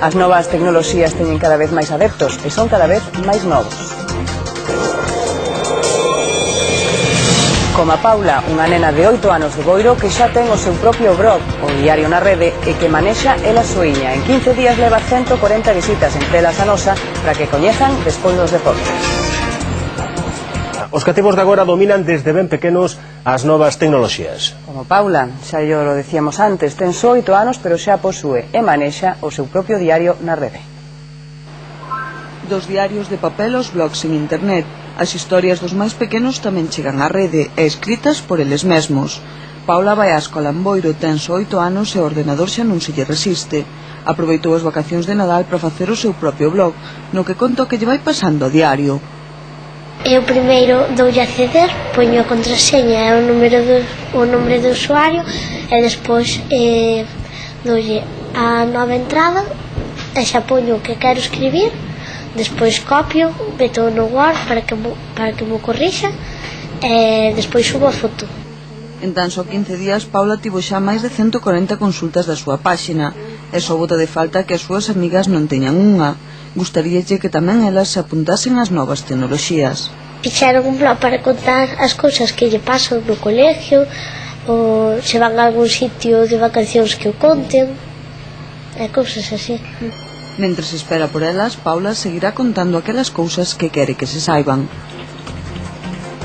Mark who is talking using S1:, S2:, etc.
S1: As novas tecnoloxías teñen cada vez máis adeptos e son cada vez máis novos. Como a Paula, unha nena de 8 anos de Boiro que xa ten o seu propio blog, o Diario na Rede, e que manexa ela soiña. En 15 días leva 140 visitas, entre elas a nosa, para que coñezan despois dos deportes.
S2: Os cativos de agora dominan desde ben pequenos as novas tecnoloxías.
S1: Como Paula, xa yo lo decíamos antes, ten só 8 anos, pero xa posúe e manexa o seu propio diario na rede.
S3: Dos diarios de papel aos blogs en internet, as historias dos máis pequenos tamén chegan á rede e escritas por eles mesmos. Paula vai á escola en Boiro, ten só 8 anos e o ordenador xa non se lle resiste. Aproveitou as vacacións de Nadal para facer o seu propio blog, no que conta o que lle vai pasando a diario.
S4: Eu primeiro doulle a acceder, poño a contraseña e o nombre do usuario e despois doulle a nova entrada e xa poño o que quero escribir, despois copio, meto no Word para que mo corrixa e despois subo a foto.
S3: En tan só 15 días, Paula tivo xa máis de 140 consultas da súa páxina e só bota de falta que as súas amigas non teñan unha. Gustaríalle que tamén elas se apuntasen ás novas tecnoloxías.
S4: Fixeron un blog para contar as cousas que lle pasan no colegio, ou se van a algún sitio de vacacións que o conten, e cousas así.
S3: Mentres espera por elas, Paula seguirá contando aquelas cousas que quere que se saiban.